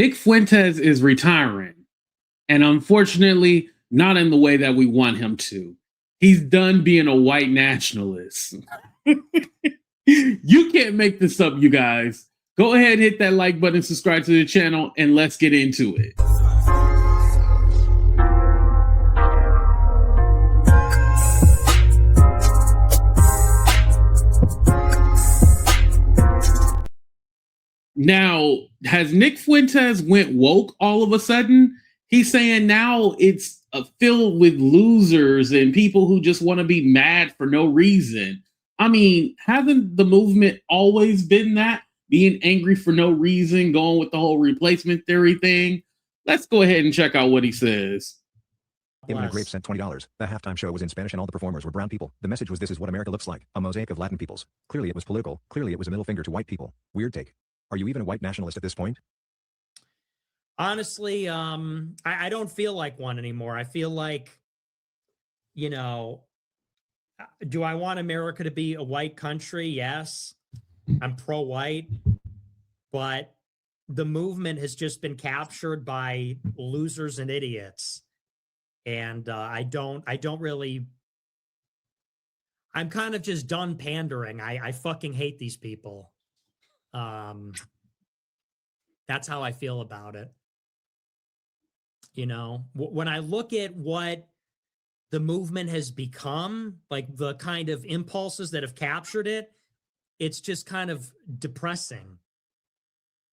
Nick Fuentes is retiring, and unfortunately, not in the way that we want him to. He's done being a white nationalist. You can't make this up, you guys. Go ahead, hit that like button, subscribe to the channel, and let's get into it. Now, has Nick Fuentes went woke all of a sudden? He's saying now it's filled with losers and people who just want to be mad for no reason. I mean, hasn't the movement always been that? Being angry for no reason, going with the whole replacement theory thing? Let's go ahead and check out what he says. Even a grape sent $20. The halftime show was in Spanish and all the performers were brown people. The message was, this is what America looks like, a mosaic of Latin peoples. Clearly it was political. Clearly it was a middle finger to white people. Weird take. Are you even a white nationalist at this point? Honestly, I don't feel like one anymore. I feel like, you know, do I want America to be a white country? Yes. I'm pro-white, but the movement has just been captured by losers and idiots. And I don't really, I'm kind of just done pandering. I fucking hate these people. That's how I feel about it. You know, when I look at what the movement has become, like the kind of impulses that have captured it, it's just kind of depressing.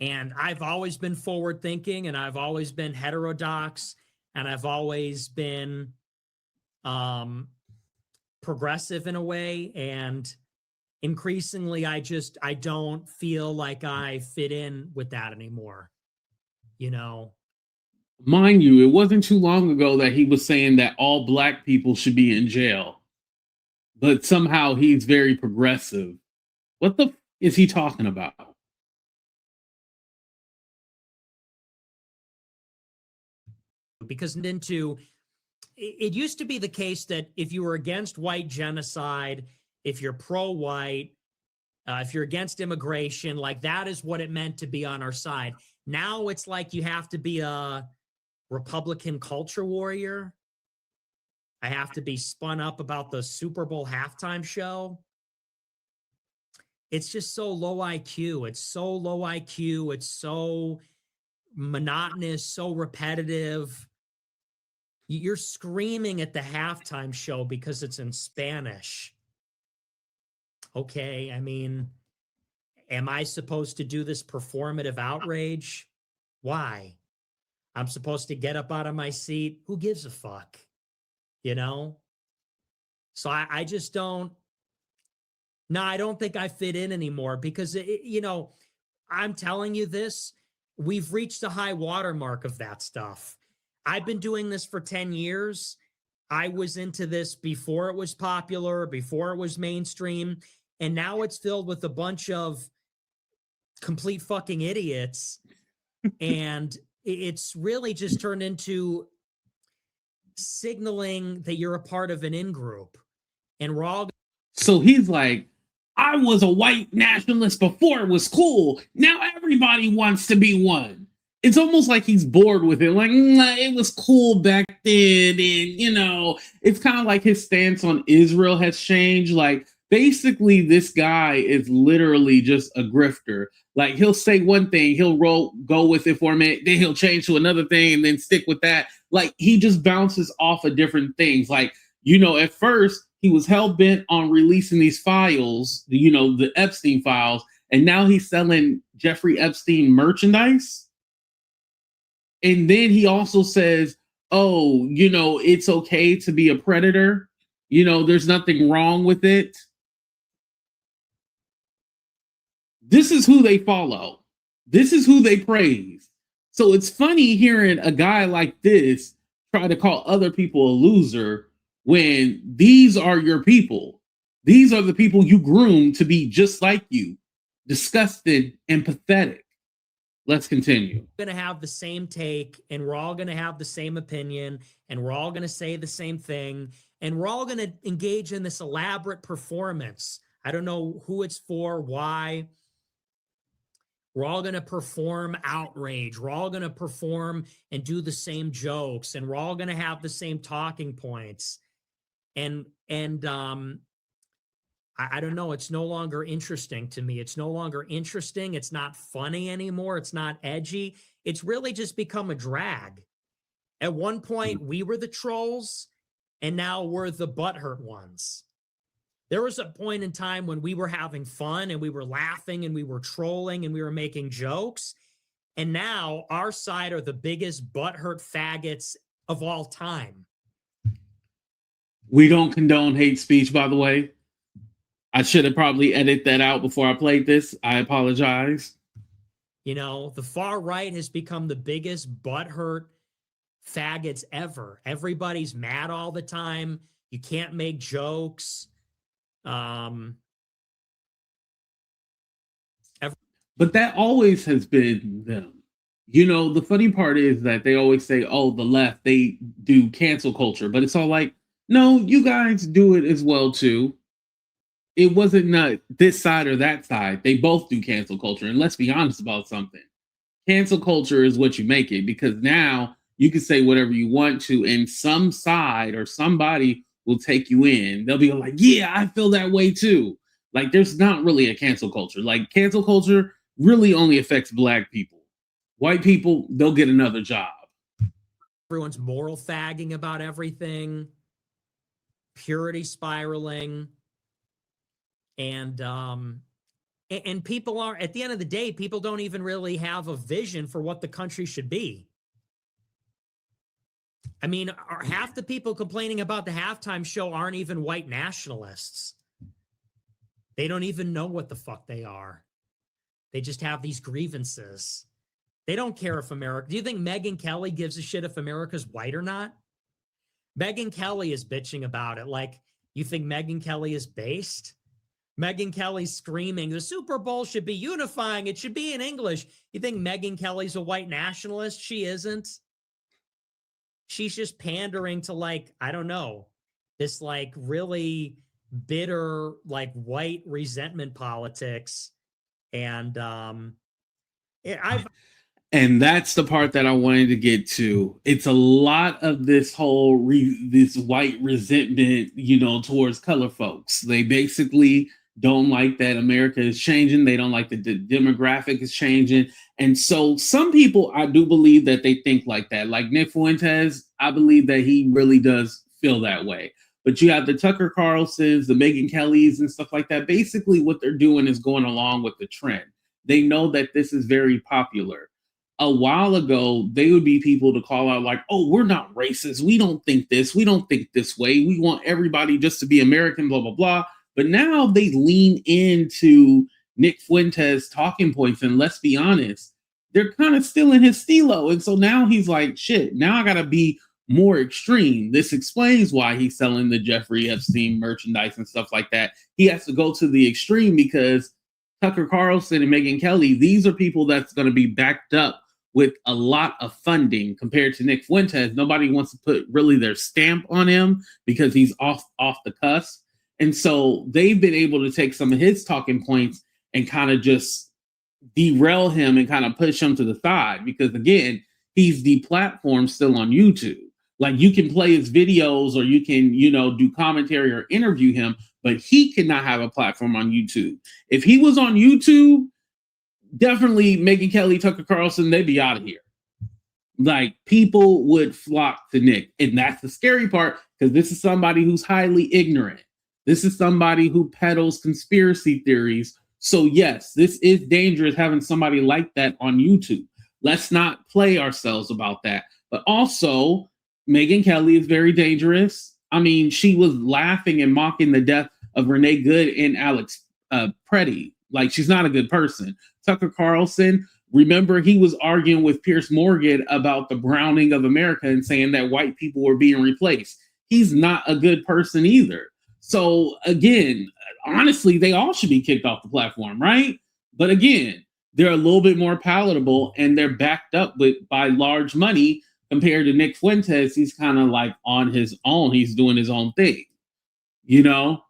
And I've always been forward thinking, and I've always been heterodox, and I've always been progressive in a way. And increasingly, I don't feel like I fit in with that anymore. You know? Mind you, it wasn't too long ago that he was saying that all black people should be in jail. But somehow he's very progressive. What the is he talking about? Because it used to be the case that if you were against white genocide, if you're pro-white, if you're against immigration, like that is what it meant to be on our side. Now it's like you have to be a Republican culture warrior. I have to be spun up about the Super Bowl halftime show. It's just so low IQ. It's so low IQ. It's so monotonous, so repetitive. You're screaming at the halftime show because it's in Spanish. Okay, I mean, am I supposed to do this performative outrage? Why? I'm supposed to get up out of my seat? Who gives a fuck? You know? So I just don't, no, I don't think I fit in anymore because, you know, I'm telling you this, we've reached the high watermark of that stuff. I've been doing this for 10 years. I was into this before it was popular, before it was mainstream, and now it's filled with a bunch of complete fucking idiots. And it's really just turned into signaling that you're a part of an in-group. And we're all... So he's like, I was a white nationalist before it was cool. Now everybody wants to be one. It's almost like he's bored with it. Like, it was cool back then. And, you know, it's kind of like his stance on Israel has changed. Like, basically, this guy is literally just a grifter. Like, he'll say one thing, he'll go with it for a minute, then he'll change to another thing and then stick with that. Like, he just bounces off of different things. Like, you know, at first, he was hell-bent on releasing these files, you know, the Epstein files, and now he's selling Jeffrey Epstein merchandise. And then he also says, oh, you know, it's okay to be a predator. You know, there's nothing wrong with it. This is who they follow. This is who they praise. So it's funny hearing a guy like this try to call other people a loser when these are your people. These are the people you groom to be just like you, disgusted and pathetic. Let's continue. We're going to have the same take, and we're all going to have the same opinion, and we're all going to say the same thing, and we're all going to engage in this elaborate performance. I don't know who it's for, why. We're all going to perform outrage. We're all going to perform and do the same jokes, and we're all going to have the same talking points. And I don't know. It's no longer interesting to me. It's no longer interesting. It's not funny anymore. It's not edgy. It's really just become a drag. At one point, we were the trolls, and now we're the butthurt ones. There was a point in time when we were having fun and we were laughing and we were trolling and we were making jokes. And now our side are the biggest butthurt faggots of all time. We don't condone hate speech, by the way. I should have probably edited that out before I played this. I apologize. You know, the far right has become the biggest butthurt faggots ever. Everybody's mad all the time. You can't make jokes. But that always has been them. You know, the funny part is that they always say, oh, the left, they do cancel culture. But it's all like, no, you guys do it as well, too. It wasn't not this side or that side. They both do cancel culture. And let's be honest about something. Cancel culture is what you make it, because now you can say whatever you want to, and some side or somebody will take you in. They'll be like, yeah, I feel that way too. Like, there's not really a cancel culture. Like, cancel culture really only affects Black people. White people, they'll get another job. Everyone's moral fagging about everything, purity spiraling. And people are, at the end of the day, people don't even really have a vision for what the country should be. I mean, half the people complaining about the halftime show aren't even white nationalists. They don't even know what the fuck they are. They just have these grievances. They don't care if America... Do you think Megyn Kelly gives a shit if America's white or not? Megyn Kelly is bitching about it. Like, you think Megyn Kelly is based? Megyn Kelly's screaming, the Super Bowl should be unifying. It should be in English. You think Megyn Kelly's a white nationalist? She isn't. She's just pandering to, like, I don't know, this like really bitter, like white resentment politics. And and that's the part that I wanted to get to. It's a lot of this whole this white resentment, you know, towards color folks. They basically don't like that America is changing. They don't like the demographic is changing. And so some people, I do believe that they think like that. Like Nick Fuentes, I believe that he really does feel that way. But you have the Tucker Carlsons, the Megyn Kellys and stuff like that. Basically what they're doing is going along with the trend. They know that this is very popular. A while ago, they would be people to call out like, oh, we're not racist. We don't think this. We don't think this way. We want everybody just to be American, blah, blah, blah. But now they lean into Nick Fuentes' talking points. And let's be honest, they're kind of still in his stilo. And so now he's like, shit, now I got to be more extreme. This explains why he's selling the Jeffrey Epstein merchandise and stuff like that. He has to go to the extreme because Tucker Carlson and Megyn Kelly, these are people that's going to be backed up with a lot of funding compared to Nick Fuentes. Nobody wants to put really their stamp on him because he's off the cusp. And so they've been able to take some of his talking points and kind of just derail him and kind of push him to the side. Because again, he's deplatformed still on YouTube. Like, you can play his videos or you can, you know, do commentary or interview him, but he cannot have a platform on YouTube. If he was on YouTube, definitely Megyn Kelly, Tucker Carlson, they'd be out of here. Like, people would flock to Nick. And that's the scary part, because this is somebody who's highly ignorant. This is somebody who peddles conspiracy theories. So yes, this is dangerous having somebody like that on YouTube. Let's not play ourselves about that. But also, Megyn Kelly is very dangerous. I mean, she was laughing and mocking the death of Renee Good and Alex Preddy. Like, she's not a good person. Tucker Carlson, remember, he was arguing with Piers Morgan about the browning of America and saying that white people were being replaced. He's not a good person either. So again, honestly, they all should be kicked off the platform, right? But again, they're a little bit more palatable and they're backed up by large money compared to Nick Fuentes. He's kind of like on his own. He's doing his own thing, you know?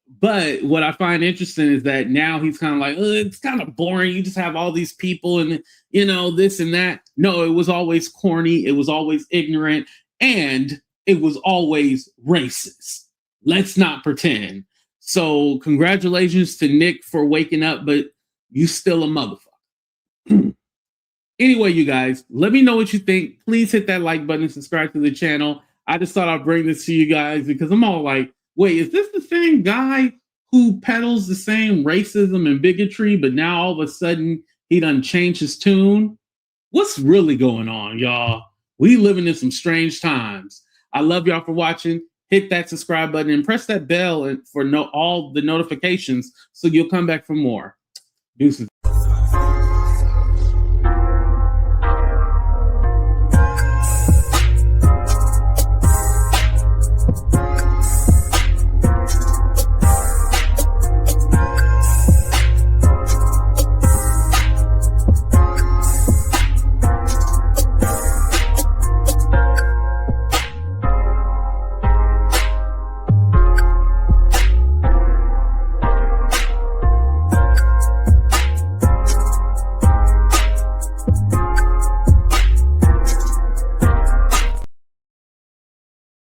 But what I find interesting is that now he's kind of like, it's kind of boring. You just have all these people and, this and that. No, it was always corny. It was always ignorant. And it was always racist. Let's not pretend. So congratulations to Nick for waking up, but you still a motherfucker. Anyway, you guys, let me know what you think. Please hit that like button and subscribe to the channel. I just thought I'd bring this to you guys because I'm all like, wait, is this the same guy who peddles the same racism and bigotry, but now all of a sudden he done changed his tune? What's really going on, y'all? We living in some strange times. I love y'all for watching. Hit that subscribe button and press that bell for all the notifications so you'll come back for more. Deuces.